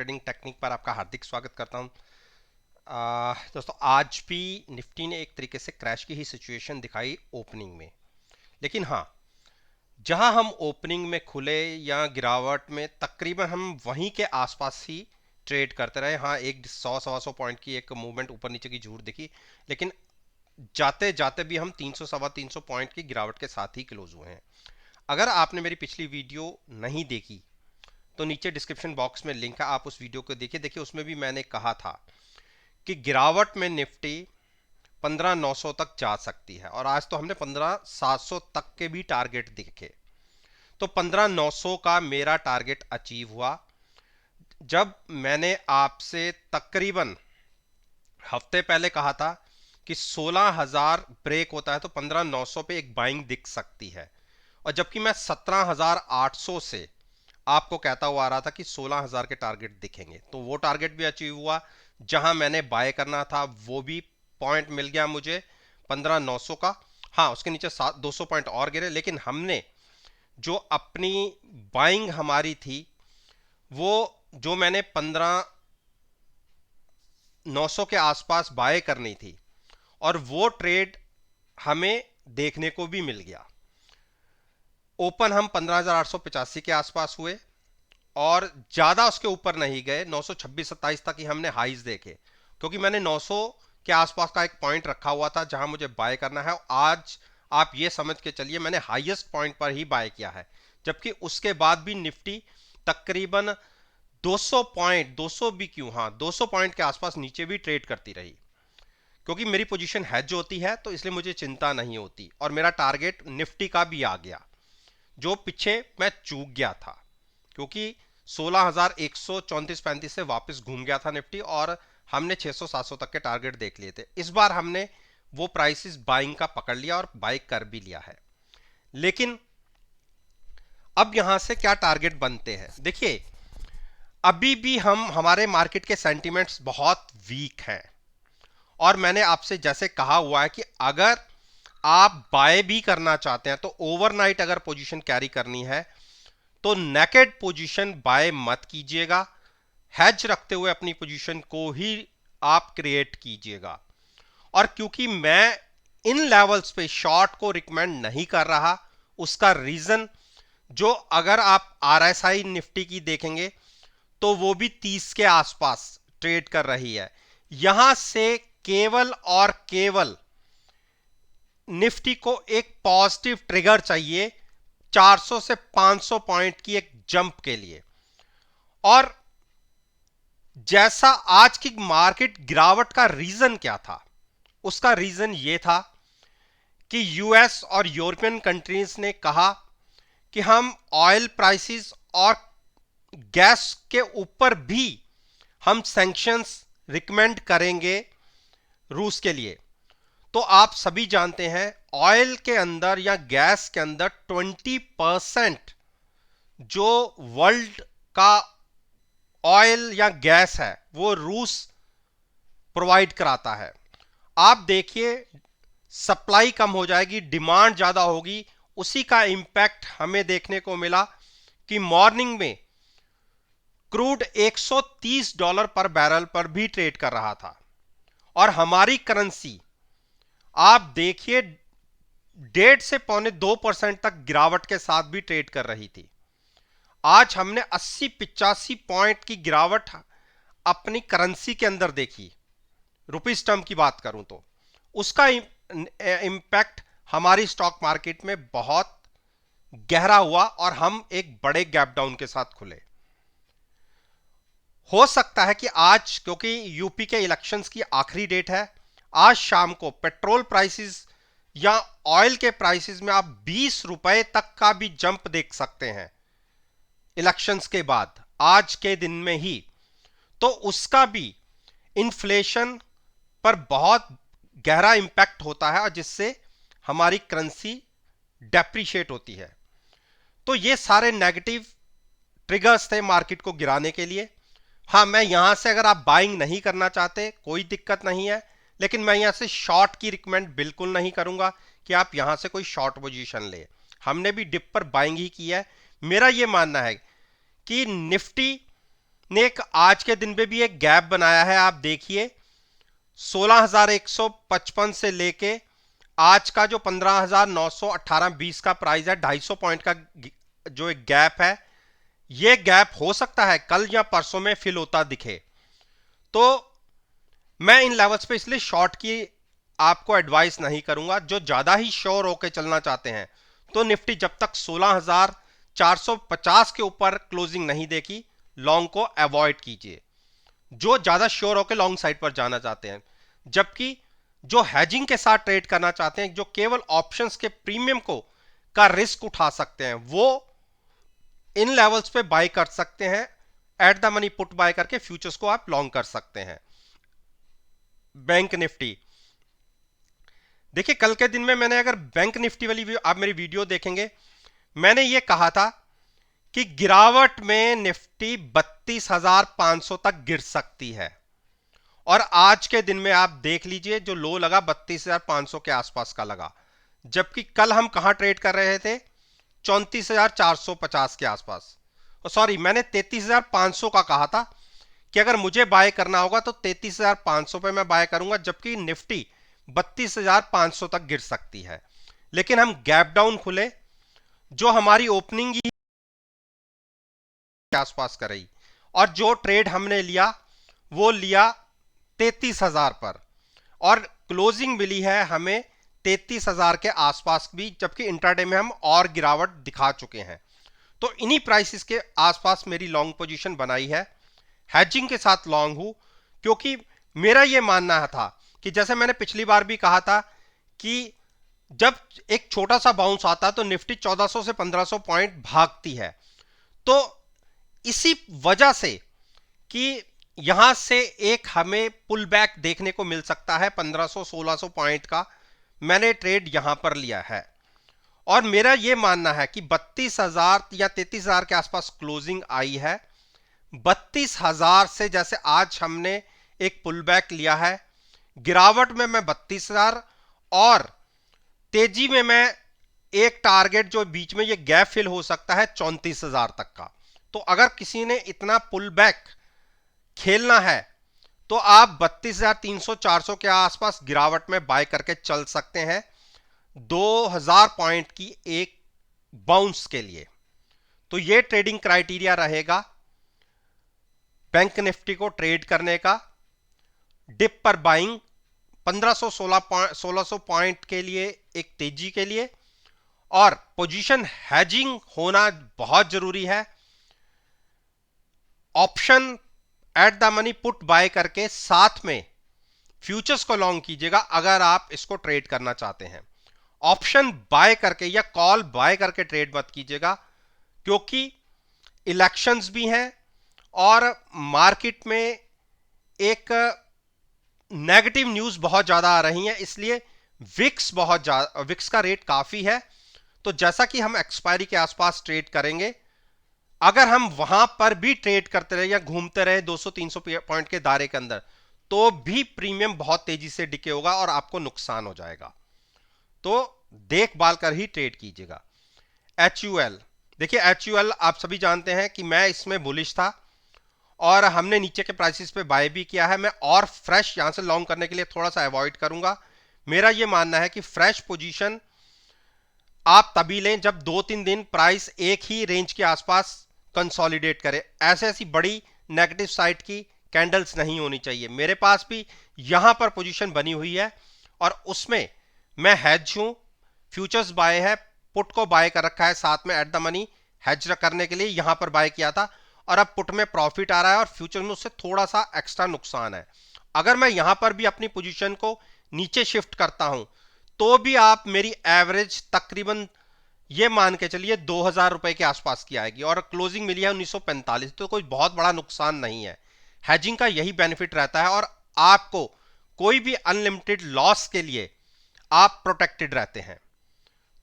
Trading technique पर आपका हार्दिक स्वागत करता हूं। दोस्तों, आज भी निफ्टी ने एक तरीके से क्रैश की ही सिचुएशन दिखाई ओपनिंग में। लेकिन हाँ, जहां हम ओपनिंग में खुले या गिरावट में तकरीबन हम वहीं के आसपास ही ट्रेड करते रहे। हाँ, एक 100 सवा 100 पॉइंट की एक मूवमेंट ऊपर नीचे की जरूर दिखी, लेकिन जाते जाते भी हम 300 सवा 300 पॉइंट की गिरावट के साथ ही क्लोज हुए हैं। अगर आपने मेरी पिछली वीडियो नहीं देखी तो नीचे डिस्क्रिप्शन बॉक्स में लिंक है, आप उस वीडियो को देखिए। देखिए, उसमें भी मैंने कहा था कि गिरावट में निफ्टी 15,900 तक जा सकती है, और आज तो हमने 15,700 तक के भी टारगेट देखे। तो 15,900 का मेरा टारगेट अचीव हुआ। जब मैंने आपसे तकरीबन हफ्ते पहले कहा था कि 16,000 ब्रेक होता है तो 15,900 पे एक बाइंग दिख सकती है, और जबकि मैं 17,800 से आपको कहता हुआ आ रहा था कि 16,000 के टारगेट दिखेंगे, तो वो टारगेट भी अचीव हुआ। जहां मैंने बाय करना था वो भी पॉइंट मिल गया मुझे 15,900 का। हाँ, उसके नीचे 200 पॉइंट और गिरे, लेकिन हमने जो अपनी बाइंग हमारी थी वो, जो मैंने 15,900 के आसपास बाय करनी थी, और वो ट्रेड हमें देखने को भी मिल गया। ओपन हम 15,885 के आसपास हुए और ज्यादा उसके ऊपर नहीं गए। 926-27 तक ही हमने हाइज देखे, क्योंकि मैंने 900 के आसपास का एक पॉइंट रखा हुआ था जहां मुझे बाय करना है। आज आप ये समझ के चलिए मैंने हाईएस्ट पॉइंट पर ही बाय किया है, जबकि उसके बाद भी निफ्टी तकरीबन 200 पॉइंट, 200 भी क्यों, हाँ 200 पॉइंट के आसपास नीचे भी ट्रेड करती रही। क्योंकि मेरी पोजीशन हेज होती है तो इसलिए मुझे चिंता नहीं होती, और मेरा टारगेट निफ्टी का भी आ गया जो पीछे मैं चूक गया था, क्योंकि 16,134-35 से वापस घूम गया था निफ्टी, और हमने 600-700 तक के टारगेट देख लिए थे। इस बार हमने वो प्राइसेस बाइंग का पकड़ लिया और बाई कर भी लिया है। लेकिन अब यहां से क्या टारगेट बनते हैं, देखिए अभी भी हमारे मार्केट के सेंटिमेंट्स बहुत वीक हैं, और मैंने आपसे जैसे कहा हुआ है कि अगर आप बाय भी करना चाहते हैं तो ओवरनाइट अगर पोजीशन कैरी करनी है तो नेकेड पोजीशन बाय मत कीजिएगा, हैज रखते हुए अपनी पोजीशन को ही आप क्रिएट कीजिएगा। और क्योंकि मैं इन लेवल्स पे शॉर्ट को रिकमेंड नहीं कर रहा, उसका रीजन, जो अगर आप आरएसआई निफ्टी की देखेंगे तो वो भी 30 के आसपास ट्रेड कर रही है। यहां से केवल और केवल निफ्टी को एक पॉजिटिव ट्रिगर चाहिए 400 से 500 पॉइंट की एक जंप के लिए। और जैसा आज की मार्केट गिरावट का रीजन क्या था, उसका रीजन यह था कि यूएस और यूरोपियन कंट्रीज ने कहा कि हम ऑयल प्राइसेस और गैस के ऊपर भी हम सैंक्शंस रिकमेंड करेंगे रूस के लिए। तो आप सभी जानते हैं ऑयल के अंदर या गैस के अंदर 20% जो वर्ल्ड का ऑयल या गैस है वो रूस प्रोवाइड कराता है। आप देखिए सप्लाई कम हो जाएगी, डिमांड ज्यादा होगी। उसी का इंपैक्ट हमें देखने को मिला कि मॉर्निंग में क्रूड $130 पर बैरल पर भी ट्रेड कर रहा था, और हमारी करेंसी आप देखिए 1.5 से 1.25% तक गिरावट के साथ भी ट्रेड कर रही थी। आज हमने 80-85 पॉइंट की गिरावट अपनी करेंसी के अंदर देखी। रुपीस टर्म की बात करूं तो उसका इंपैक्ट हमारी स्टॉक मार्केट में बहुत गहरा हुआ, और हम एक बड़े गैप डाउन के साथ खुले। हो सकता है कि आज, क्योंकि यूपी के इलेक्शंस की आखिरी डेट है, आज शाम को पेट्रोल प्राइसेस या ऑयल के प्राइसेस में आप 20 रुपए तक का भी जंप देख सकते हैं इलेक्शंस के बाद, आज के दिन में ही। तो उसका भी इन्फ्लेशन पर बहुत गहरा इंपैक्ट होता है, और जिससे हमारी करेंसी डेप्रिशिएट होती है। तो ये सारे नेगेटिव ट्रिगर्स थे मार्केट को गिराने के लिए। हाँ, मैं यहां से, अगर आप बाइंग नहीं करना चाहते कोई दिक्कत नहीं है, लेकिन मैं यहां से शॉर्ट की रिकमेंड बिल्कुल नहीं करूंगा कि आप यहां से कोई शॉर्ट पोजीशन ले। हमने भी डिप पर बाइंग ही की है। मेरा यह मानना है कि निफ्टी ने एक आज के दिन में भी एक गैप बनाया है। आप देखिए 16,155 से लेके आज का जो 15,918-20 का प्राइस है, 250 पॉइंट का जो एक गैप है, ये गैप हो सकता है कल या परसों में फिल होता दिखे। तो मैं इन लेवल्स पे इसलिए शॉर्ट की आपको एडवाइस नहीं करूंगा। जो ज्यादा ही श्योर होके चलना चाहते हैं तो निफ्टी जब तक 16,450 के ऊपर क्लोजिंग नहीं देखी, लॉन्ग को अवॉइड कीजिए। जो ज्यादा श्योर होकर लॉन्ग साइड पर जाना चाहते हैं, जबकि जो हैजिंग के साथ ट्रेड करना चाहते हैं, जो केवल ऑप्शंस के प्रीमियम को का रिस्क उठा सकते हैं, वो इन लेवल्स पे बाय कर सकते हैं। At the money put buy करके फ्यूचर्स को आप लॉन्ग कर सकते हैं। बैंक निफ्टी देखिए, कल के दिन में मैंने अगर बैंक निफ्टी वाली आप मेरी वीडियो देखेंगे, मैंने ये कहा था कि गिरावट में निफ्टी 32,500 तक गिर सकती है। और आज के दिन में आप देख लीजिए, जो लो लगा 32,500 के आसपास का लगा, जबकि कल हम कहां ट्रेड कर रहे थे, 34,450 के आसपास। सॉरी, मैंने 33,500 का कहा था कि अगर मुझे बाय करना होगा तो 33,500 पे मैं बाय करूंगा, जबकि निफ्टी 32,500 तक गिर सकती है। लेकिन हम गैप डाउन खुले, जो हमारी ओपनिंग ही के आसपास कर रही, और जो ट्रेड हमने लिया वो लिया 33,000 पर, और क्लोजिंग मिली है हमें 33,000 के आसपास भी, जबकि इंट्राडे में हम और गिरावट दिखा चुके हैं। तो इन्हीं प्राइसेस के आसपास मेरी लॉन्ग पोजीशन बनाई है। हैजिंग के साथ लॉन्ग हूं, क्योंकि मेरा यह मानना था कि जैसे मैंने पिछली बार भी कहा था कि जब एक छोटा सा बाउंस आता है तो निफ्टी 1400 से 1500 पॉइंट भागती है। तो इसी वजह से कि यहां से एक हमें पुल बैक देखने को मिल सकता है 1500-1600 पॉइंट का, मैंने ट्रेड यहां पर लिया है। और मेरा यह मानना है कि 32,000 या 33,000 के आसपास क्लोजिंग आई है। 32,000 से जैसे आज हमने एक पुल बैक लिया है, गिरावट में मैं 32,000 और तेजी में मैं एक टारगेट जो बीच में ये गैप फिल हो सकता है 34,000 तक का। तो अगर किसी ने इतना पुल बैक खेलना है तो आप 32,300-400 के आसपास गिरावट में बाय करके चल सकते हैं 2,000 पॉइंट की एक बाउंस के लिए। तो ये ट्रेडिंग क्राइटेरिया रहेगा बैंक निफ्टी को ट्रेड करने का। डिप पर बाइंग 1500-1600 पॉइंट के लिए एक तेजी के लिए, और पोजीशन हैजिंग होना बहुत जरूरी है। Option at the money put buy करके साथ में फ्यूचर्स को लॉन्ग कीजिएगा अगर आप इसको ट्रेड करना चाहते हैं। ऑप्शन बाय करके या कॉल बाय करके ट्रेड मत कीजिएगा, क्योंकि इलेक्शंस भी हैं और मार्केट में एक नेगेटिव न्यूज बहुत ज्यादा आ रही है, इसलिए विक्स का रेट काफी है। तो जैसा कि हम एक्सपायरी के आसपास ट्रेड करेंगे, अगर हम वहां पर भी ट्रेड करते रहे या घूमते रहे 200-300 पॉइंट के दायरे के अंदर, तो भी प्रीमियम बहुत तेजी से डिके होगा और आपको नुकसान हो जाएगा। तो देखभाल कर ही ट्रेड कीजिएगा। HUL देखिए, HUL आप सभी जानते हैं कि मैं इसमें बुलिश था और हमने नीचे के प्राइसेस पे बाय भी किया है। मैं और फ्रेश यहां से लॉन्ग करने के लिए थोड़ा सा अवॉइड करूंगा। मेरा यह मानना है कि फ्रेश पोजीशन आप तभी लें जब 2-3 दिन प्राइस एक ही रेंज के आसपास कंसोलिडेट करे। ऐसी बड़ी नेगेटिव साइड की कैंडल्स नहीं होनी चाहिए। मेरे पास भी यहां पर पोजीशन बनी हुई है और उसमें मैं हेज हूं, फ्यूचर्स बाय है, पुट को बाय कर रखा है साथ में एट द मनी हेज करने के लिए यहां पर बाय किया था, और अब पुट में प्रॉफिट आ रहा है और फ्यूचर में उससे थोड़ा सा एक्स्ट्रा नुकसान है। अगर मैं यहां पर भी अपनी पोजीशन को नीचे शिफ्ट करता हूं तो भी आप मेरी एवरेज तकरीबन ये मान के चलिए 2,000 रुपए के आसपास की आएगी, और क्लोजिंग मिली है 1945, तो कोई बहुत बड़ा नुकसान नहीं है। हैजिंग का यही बेनिफिट रहता है और आपको कोई भी अनलिमिटेड लॉस के लिए आप प्रोटेक्टेड रहते हैं।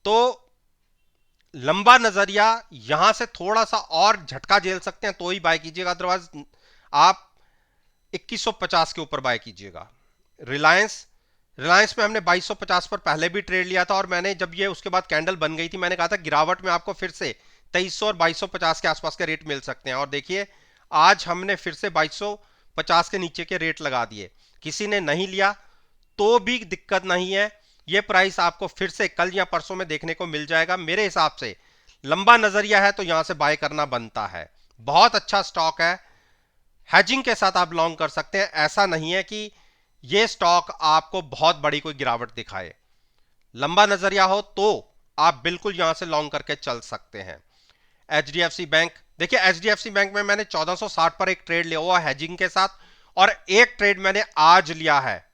तो लंबा नजरिया यहां से थोड़ा सा और झटका झेल सकते हैं तो ही बाय कीजिएगा, अदरवाइज आप 2150 के ऊपर बाय कीजिएगा। रिलायंस में हमने 2250 पर पहले भी ट्रेड लिया था, और मैंने जब ये उसके बाद कैंडल बन गई थी मैंने कहा था गिरावट में आपको फिर से 2300 और 2250 के आसपास के रेट मिल सकते हैं। और देखिए आज हमने फिर से 2250 के नीचे के रेट लगा दिए, किसी ने नहीं लिया तो भी दिक्कत नहीं है, ये प्राइस आपको फिर से कल या परसों में देखने को मिल जाएगा। मेरे हिसाब से लंबा नजरिया है तो यहां से बाय करना बनता है, बहुत अच्छा स्टॉक है, हैजिंग के साथ आप लॉन्ग कर सकते हैं। ऐसा नहीं है कि ये स्टॉक आपको बहुत बड़ी कोई गिरावट दिखाए, लंबा नजरिया हो तो आप बिल्कुल यहां से लॉन्ग करके चल सकते हैं। एचडीएफसी बैंक, देखिए एचडीएफसी बैंक में मैंने 1460 पर एक ट्रेड लिया हुआ हैजिंग के साथ, और एक ट्रेड मैंने आज लिया है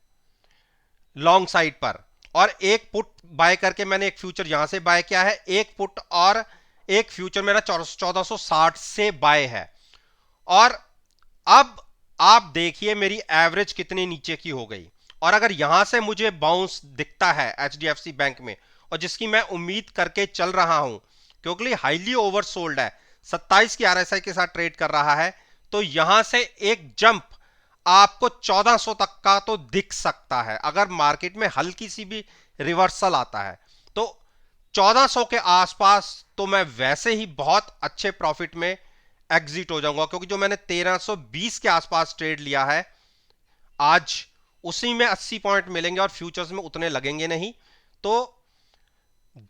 लॉन्ग साइड पर, और एक पुट बाय करके मैंने एक फ्यूचर यहां से बाय किया है, एक पुट और एक फ्यूचर मेरा 1460 से बाय है। और अब आप देखिए मेरी एवरेज कितनी नीचे की हो गई, और अगर यहां से मुझे बाउंस दिखता है एचडीएफसी बैंक में, और जिसकी मैं उम्मीद करके चल रहा हूं क्योंकि हाईली ओवरसोल्ड है, 27 की आरएसआई के साथ ट्रेड कर रहा है, तो यहां से एक जंप आपको 1400 तक का तो दिख सकता है। अगर मार्केट में हल्की सी भी रिवर्सल आता है तो 1400 के आसपास तो मैं वैसे ही बहुत अच्छे प्रॉफिट में एग्जिट हो जाऊंगा, क्योंकि जो मैंने 1320 के आसपास ट्रेड लिया है आज, उसी में 80 पॉइंट मिलेंगे और फ्यूचर्स में उतने लगेंगे नहीं। तो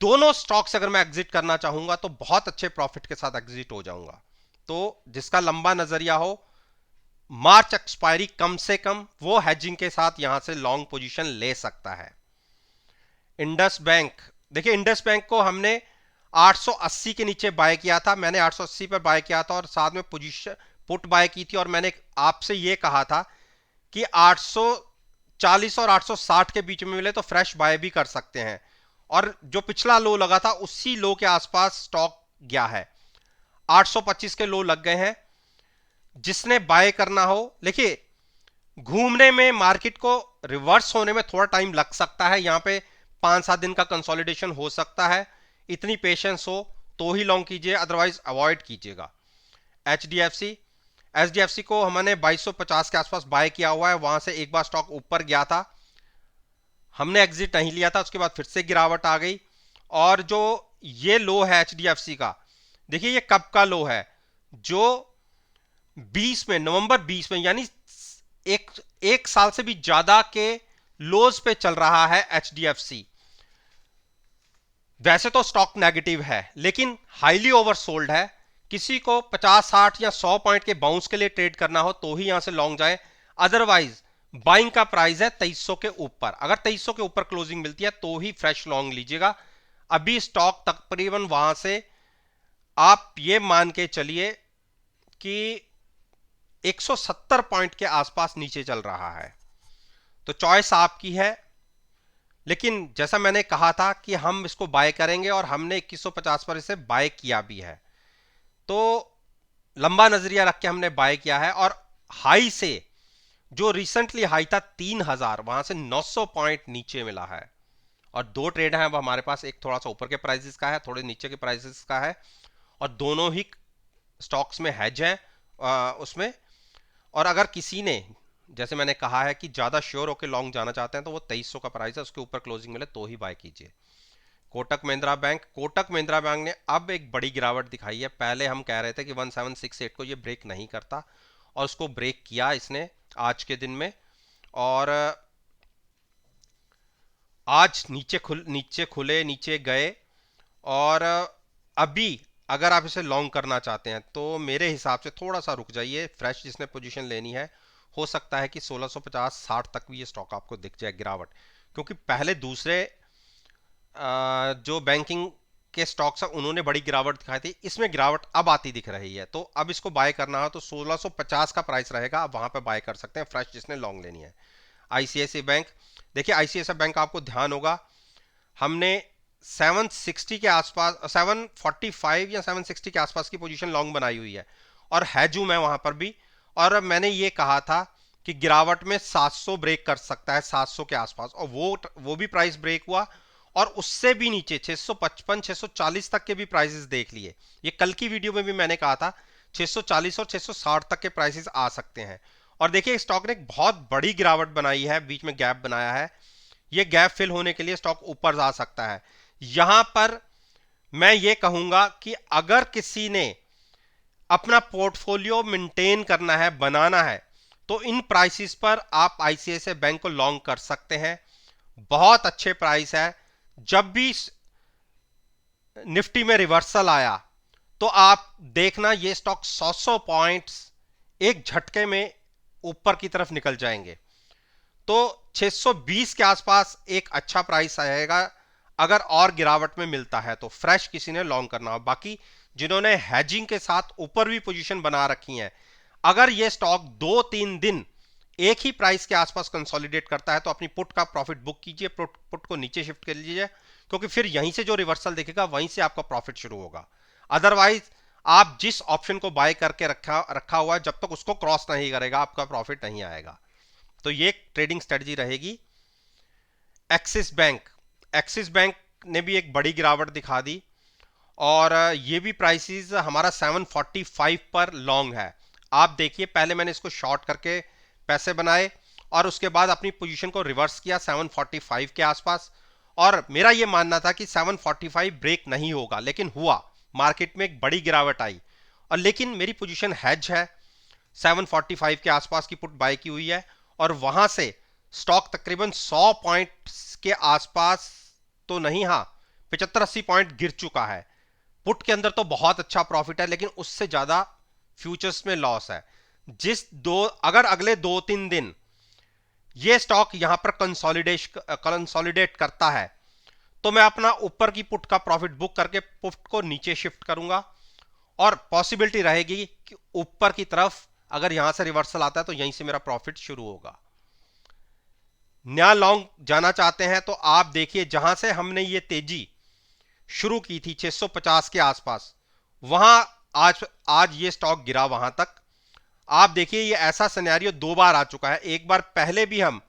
दोनों स्टॉक्स अगर मैं एग्जिट करना चाहूंगा तो बहुत अच्छे प्रॉफिट के साथ एग्जिट हो जाऊंगा। तो जिसका लंबा नजरिया हो, मार्च एक्सपायरी कम से कम, वो हेजिंग के साथ यहां से लॉन्ग पोजीशन ले सकता है। इंडस बैंक, देखिए इंडस बैंक को हमने 880 के नीचे बाय किया था, मैंने 880 पर बाय किया था और साथ में पोजीशन पुट बाय की थी, और मैंने आपसे यह कहा था कि 840 और 860 के बीच में मिले तो फ्रेश बाय भी कर सकते हैं, और जो पिछला लो लगा था उसी लो के आसपास स्टॉक गया है, 825 के लो लग गए हैं। जिसने बाय करना हो, देखिए घूमने में मार्केट को रिवर्स होने में थोड़ा टाइम लग सकता है, यहां पे 5-7 दिन का कंसोलिडेशन हो सकता है, इतनी पेशेंस हो तो ही लॉन्ग कीजिए, अदरवाइज अवॉइड कीजिएगा। एचडीएफसी, एचडीएफसी को हमने 2250 के आसपास बाय किया हुआ है, वहां से एक बार स्टॉक ऊपर गया था, हमने एग्जिट नहीं लिया था, उसके बाद फिर से गिरावट आ गई। और जो ये लो है एचडीएफसी का, देखिए ये कब का लो है, जो 20 में, नवंबर 20 में, यानी एक साल से भी ज्यादा के लोज पे चल रहा है एचडीएफसी। वैसे तो स्टॉक नेगेटिव है लेकिन हाईली ओवरसोल्ड है, किसी को 50-60 या 100 पॉइंट के बाउंस के लिए ट्रेड करना हो तो ही यहां से लॉन्ग जाए, अदरवाइज बाइंग का प्राइस है 2300 के ऊपर, अगर 2300 के ऊपर क्लोजिंग मिलती है तो ही फ्रेश लॉन्ग लीजिएगा। अभी स्टॉक तकरीबन वहां से आप ये मान के चलिए कि 170 पॉइंट के आसपास नीचे चल रहा है, तो चॉइस आपकी है। लेकिन जैसा मैंने कहा था कि हम इसको बाय करेंगे, और हमने 2150 पर इसे बाय किया भी है, तो लंबा नजरिया रख के हमने बाय किया है। और हाई से, जो रिसेंटली हाई था 3000, वहां से 900 पॉइंट नीचे मिला है, और दो ट्रेड हैं अब हमारे पास, एक थोड़ा सा ऊपर के प्राइसेस का है, थोड़े नीचे के प्राइसेस का है, और दोनों ही स्टॉक्स में हेज है उसमें। और अगर किसी ने, जैसे मैंने कहा है कि ज्यादा श्योर होकर लॉन्ग जाना चाहते हैं तो वो 2300 का प्राइस है, उसके ऊपर क्लोजिंग मिले तो ही बाय कीजिए। कोटक महिंद्रा बैंक, कोटक महिंद्रा बैंक ने अब एक बड़ी गिरावट दिखाई है, पहले हम कह रहे थे कि 1768 को ये ब्रेक नहीं करता, और उसको ब्रेक किया इसने आज के दिन में, और आज नीचे खुले नीचे गए, और अभी अगर आप इसे लॉन्ग करना चाहते हैं तो मेरे हिसाब से थोड़ा सा रुक जाइए, फ्रेश जिसने पोजीशन लेनी है, हो सकता है कि 1650-60 तक भी ये स्टॉक आपको दिख जाए गिरावट, क्योंकि पहले दूसरे जो बैंकिंग के स्टॉक्स हैं उन्होंने बड़ी गिरावट दिखाई थी, इसमें गिरावट अब आती दिख रही है, तो अब इसको बाय करना हो तो 1650 का प्राइस रहेगा, आप वहां पे बाय कर सकते हैं फ्रेश जिसने लॉन्ग लेनी है। आईसीआईसीआई बैंक, देखिए आईसीआईसीआई बैंक आपको ध्यान होगा, हमने 760 के आसपास, 745 या 760 के आसपास की पोजीशन लॉन्ग बनाई हुई है, और हैजू मैं वहां पर भी, और मैंने ये कहा था कि गिरावट में 700 ब्रेक कर सकता है, 700 के आसपास, और वो भी प्राइस ब्रेक हुआ, और उससे भी नीचे 655 640 तक के भी प्राइसेस देख लिए। ये कल की वीडियो में भी मैंने कहा था 640 और 660 तक के प्राइसेस आ सकते हैं, और देखिए स्टॉक ने एक बहुत बड़ी गिरावट बनाई है, बीच में गैप बनाया है, ये गैप फिल होने के लिए स्टॉक ऊपर जा सकता है। यहां पर मैं ये कहूंगा कि अगर किसी ने अपना पोर्टफोलियो मेंटेन करना है, बनाना है, तो इन प्राइसेस पर आप आईसीआईसीआई बैंक को लॉन्ग कर सकते हैं। बहुत अच्छे प्राइस है। जब भी निफ्टी में रिवर्सल आया तो आप देखना ये स्टॉक 100 पॉइंट्स एक झटके में ऊपर की तरफ निकल जाएंगे। तो 620 के आसपास एक अच्छा प्राइस आएगा। अगर और गिरावट में मिलता है तो फ्रेश किसी ने लॉन्ग करना हो। बाकी जिन्होंने हैजिंग के साथ ऊपर भी पोजीशन बना रखी है, अगर ये स्टॉक 2-3 दिन एक ही प्राइस के आसपास कंसोलिडेट करता है तो अपनी पुट का प्रॉफिट बुक कीजिए, पुट को नीचे शिफ्ट कर लीजिए, क्योंकि फिर यहीं से जो रिवर्सल दिखेगा वहीं से आपका प्रॉफिट शुरू होगा। अदरवाइज आप जिस ऑप्शन को बाय करके रखा हुआ है, जब तक उसको क्रॉस नहीं करेगा आपका प्रॉफिट नहीं आएगा। तो ये ट्रेडिंग स्ट्रेटजी रहेगी। एक्सिस बैंक ने भी एक बड़ी गिरावट दिखा दी और ये भी प्राइसेस हमारा 745 पर लॉन्ग है। आप देखिए, पहले मैंने इसको शॉर्ट करके पैसे बनाए और उसके बाद अपनी पोजीशन को रिवर्स किया 745 के आसपास, और मेरा ये मानना था कि 745 ब्रेक नहीं होगा, लेकिन हुआ। मार्केट में एक बड़ी गिरावट आई और लेकिन मेरी पोजीशन हैज है, 745 के आसपास की पुट बाय की हुई है और वहां से स्टॉक तकरीबन 100 पॉइंट्स के आसपास तो नहीं, हाँ 75-80 पॉइंट गिर चुका है। पुट के अंदर तो बहुत अच्छा प्रॉफिट है, लेकिन उससे ज्यादा फ्यूचर्स में लॉस है। अगर अगले 2-3 दिन ये स्टॉक यहां पर कंसोलिडेट करता है तो मैं अपना ऊपर की पुट का प्रॉफिट बुक करके पुट को नीचे शिफ्ट करूंगा और पॉसिबिलिटी रहेगी कि ऊपर की तरफ अगर यहां से रिवर्सल आता है तो यहीं से मेरा प्रॉफिट शुरू होगा। नया लॉन्ग जाना चाहते हैं तो आप देखिए, जहां से हमने ये तेजी शुरू की थी 650 के आसपास, वहां आज ये स्टॉक गिरा वहां तक। आप देखिए, ये ऐसा सिनेरियो 2 बार आ चुका है। एक बार पहले भी हम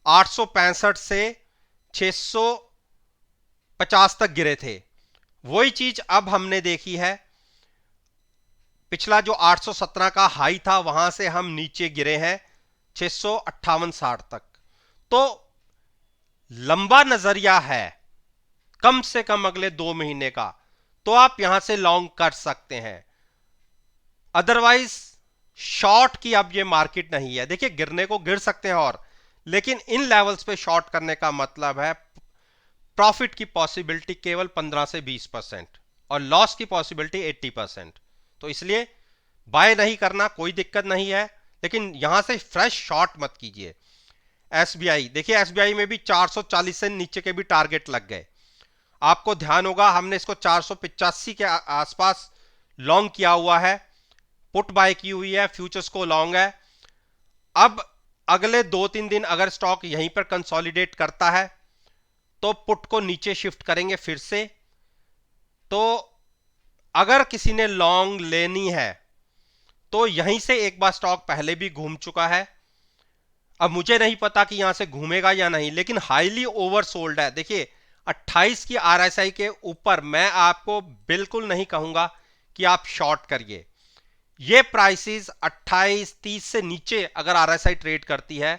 865 से 650 तक गिरे थे। वही चीज अब हमने देखी है। पिछला जो 817 का हाई था वहां से हम नीचे गिरे हैं 658-60 तक। तो लंबा नजरिया है, कम से कम अगले 2 महीने का, तो आप यहां से लॉन्ग कर सकते हैं। अदरवाइज शॉर्ट की अब ये मार्केट नहीं है। देखिए, गिरने को गिर सकते हैं और, लेकिन इन लेवल्स पे शॉर्ट करने का मतलब है प्रॉफिट की पॉसिबिलिटी केवल 15 से 20% और लॉस की पॉसिबिलिटी 80%। तो इसलिए बाय नहीं करना, कोई दिक्कत नहीं है, लेकिन यहां से फ्रेश शॉर्ट मत कीजिए। एसबीआई देखिए, एसबीआई में भी 440 से नीचे के भी टारगेट लग गए। आपको ध्यान होगा, हमने इसको 485 के आसपास लॉन्ग किया हुआ है, पुट बाय की हुई है, फ्यूचर्स को लॉन्ग है। अब अगले 2-3 दिन अगर स्टॉक यहीं पर कंसोलिडेट करता है तो पुट को नीचे शिफ्ट करेंगे फिर से। तो अगर किसी ने लॉन्ग लेनी है तो यहीं से एक बार स्टॉक पहले भी घूम चुका है। अब मुझे नहीं पता कि यहां से घूमेगा या नहीं, लेकिन हाईली ओवरसोल्ड है। देखिए, 28 की आरएसआई के ऊपर मैं आपको बिल्कुल नहीं कहूंगा कि आप शॉर्ट करिए। ये प्राइसेस 28-30 से नीचे अगर आरएसआई ट्रेड करती है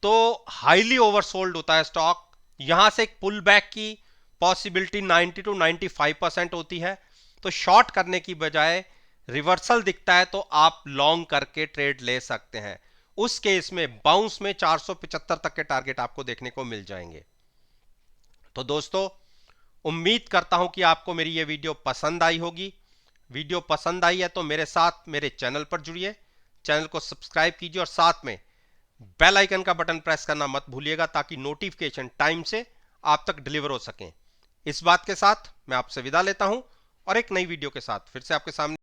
तो हाईली ओवरसोल्ड होता है स्टॉक। यहां से एक पुल बैक की पॉसिबिलिटी 90 to 95% होती है। तो शॉर्ट करने की बजाय रिवर्सल दिखता है तो आप लॉन्ग करके ट्रेड ले सकते हैं। उस केस में बाउंस में 475 तक के टारगेट आपको देखने को मिल जाएंगे। तो दोस्तों, उम्मीद करता हूं कि आपको मेरी यह वीडियो पसंद आई होगी। वीडियो पसंद आई है तो मेरे साथ मेरे चैनल पर जुड़िए, चैनल को सब्सक्राइब कीजिए और साथ में बेल आइकन का बटन प्रेस करना मत भूलिएगा, ताकि नोटिफिकेशन टाइम से आप तक डिलीवर हो सकें। इस बात के साथ मैं आपसे विदा लेता हूं और एक नई वीडियो के साथ फिर से आपके सामने